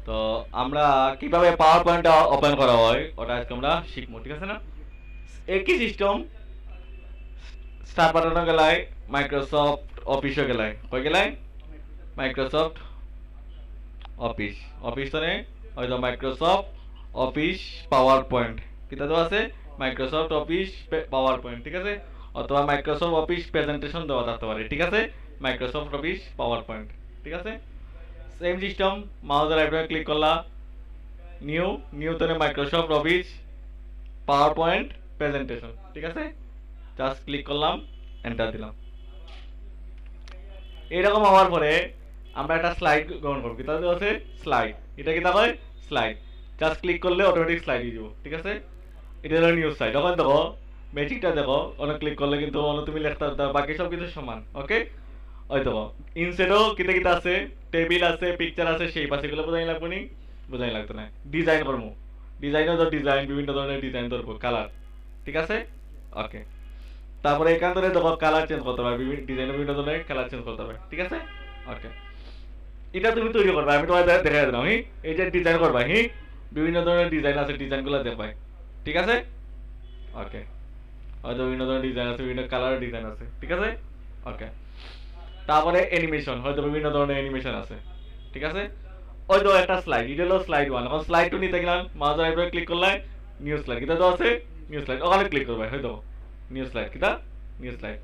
তো আমরা কিভাবে পাওয়ার পয়েন্টটা ওপেন করা হয় ওটা আজকে আমরা শিখবো, ঠিক আছে না? একই সিস্টেম, স্টার্ট বাটনে গেলাই, মাইক্রোসফট অফিসে গেলাই, কই গেলাই? মাইক্রোসফট অফিস, অফিস মানে হয়তো মাইক্রোসফট অফিস পাওয়ার পয়েন্ট, কিতা তো আছে মাইক্রোসফট অফিস পাওয়ার পয়েন্ট, ঠিক আছে? অথবা মাইক্রোসফট অফিস প্রেজেন্টেশন দেওয়া থাকতে পারে, ঠিক আছে? মাইক্রোসফট অফিস পাওয়ার পয়েন্ট, ঠিক আছে? সেম সিস্টেম, মাউসের আইকনে ক্লিক করলা, নিউ, নিউতে Microsoft office PowerPoint presentation, ঠিক আছে? জাস্ট ক্লিক করলাম, এন্টার দিলাম। এরকম হওয়ার পরে আমরা একটা স্লাইড গ্রহণ করবো, কিতা আছে স্লাইড, এটা কিতা হয় স্লাইড। জাস্ট ক্লিক করলে অটোমেটিক স্লাইড দিয়ে দিব, ঠিক আছে? এটা হলো নিউজ স্লাইড। এখন দেখো ম্যাজিকটা দেখো, অনেক ক্লিক করলে কিন্তু অনেক তুমি লিখতে পারতে, বাকি সব কিছু সমান, ওকে? ওই দেখো ইনসেটও কিতা কিতা আছে, টেবিল আছে, পিকচার আছে, সেই পাশে গুলো বোঝাই লাগবে নি? বোঝাই লাগতো না। ডিজাইন করবো, ডিজাইনও তো ডিজাইন, বিভিন্ন ধরনের ডিজাইন ধরবো, কালার, ঠিক আছে? ওকে। তারপরে এখান থেকে দেখো কালার চেঞ্জ করতে পারবে, ডিজাইনের বিভিন্ন ধরনের কালার চেঞ্জ করতে পারবে, ঠিক আছে? ওকে। এটা তুমি তৈরি করবা, আমি তোমার দেখা দিলাম। এই যে ডিজাইন করবা, বিভিন্ন ধরনের ডিজাইন আছে, ডিজাইনগুলো দেখবা, ঠিক আছে? ওকে। হয়তো বিভিন্ন ধরনের ডিজাইন আছে, বিভিন্ন কালারের ডিজাইন আছে, ঠিক আছে? ওকে। তারপরে অ্যানিমেশন, হয়তো বিভিন্ন ধরনের অ্যানিমেশন আছে, ঠিক আছে? ওই তো একটা স্লাইড, এটা হলো স্লাইড 1। এখন স্লাইড 2 নিতে গেলাম, মাউসের আইকনে ক্লিক করলাই, নিউ স্লাইড, কিটা তো আছে নিউ স্লাইড, ওখানে ক্লিক করবা, হয়তো নিউ স্লাইড, কিটা নিউ স্লাইড।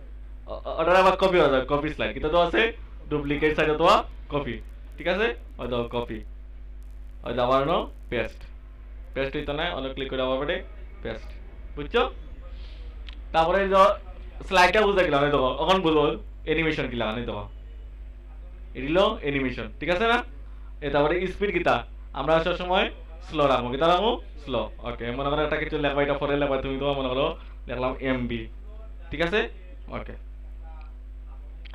ওটার আবার কপি হয়ে যাবে, কপি স্লাইড, কিটা তো আছে ডুপ্লিকেট সাইড অথবা কপি, ঠিক আছে? হয়তো কপি, হয়তো আবার পেস্ট, পেস্ট হইতো না, অনেক ক্লিক করে আবার পেস্ট, বুঝছো? তারপরে স্লাইডটা বুঝতে গেলাম, এই দেখো এখন বুঝবো অ্যানিমেশন কি লাগানো, দেখো এগুলো অ্যানিমেশন, ঠিক আছে না? তারপরে স্পিড কিতা আমরা সবসময় স্লো রাখবো, কিতা রাখবো স্লো। ওকে, মনে করো একটা কিছু লেখবা, এটা পরে লেখবা, তুমি তো মনে করো লিখলাম এমবি, ঠিক আছে? ওকে।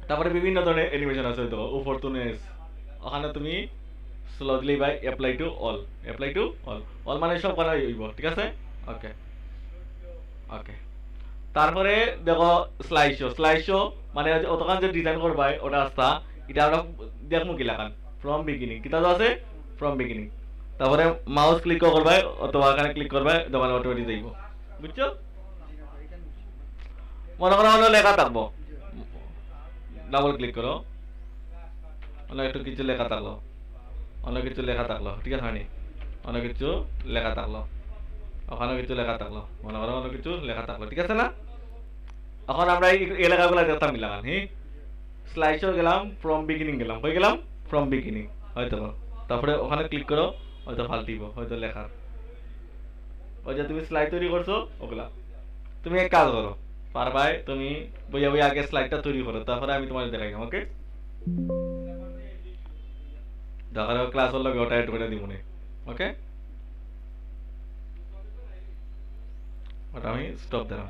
তারপরে বিভিন্ন ধরনের অ্যানিমেশন আছে, দেখো উপর তুনেস, ওখানে তুমি স্লো দিলেই by apply to all, apply to all, all মানে সব করা হইব, ঠিক আছে? ওকে। ওকে। তারপরে দেখো স্লাইড শো, স্লাইড শো মানে অতখান যে ডিজাইন করবাই ওটা আসতা, এটা আমরা দেখবো কি লাগান ফ্রম বিগিনিং, কিতা তো আছে ফ্রম বিগিনিং। তারপরে মাউস ক্লিক করবাই অথবা এখানে ক্লিক করবাই, দোকানে অটোমেটিক যাইব, বুঝছো? মনে করো অন্য লেখা থাকবো, ডাবল ক্লিক করো, অনেক একটু কিছু লেখা থাকলো, অনেক কিছু লেখা থাকলো, ঠিক আছে হয়নি? অনেক কিছু লেখা থাকলো, ওখানে কিছু লেখা থাকলো, মনে করো অনেক কিছু লেখা থাকলো, ঠিক আছে না? এখন আমরা এই এলাকাগুলো দেখতাম মিলাগান, স্লাইড শো গেলাম, ফ্রম বিগিনিং গেলাম, হয়ে গেলাম ফ্রম বিগিনিং, হয়তো তারপরে ওখানে ক্লিক করো, হয়তো ফালতিব, হয়তো লেখার ওই যে তুমি স্লাইড তৈরি করছো ওগুলা। তুমি এক কাজ করো, পারবাই তুমি বইয়া বইয়া আগে স্লাইডটা তৈরি করো, তারপরে আমি তোমার দেখাই, ওকে? দেখার ক্লাস হলো ওটা এড করে দিব, ওকে? ওটা আমি স্টপ দিলাম।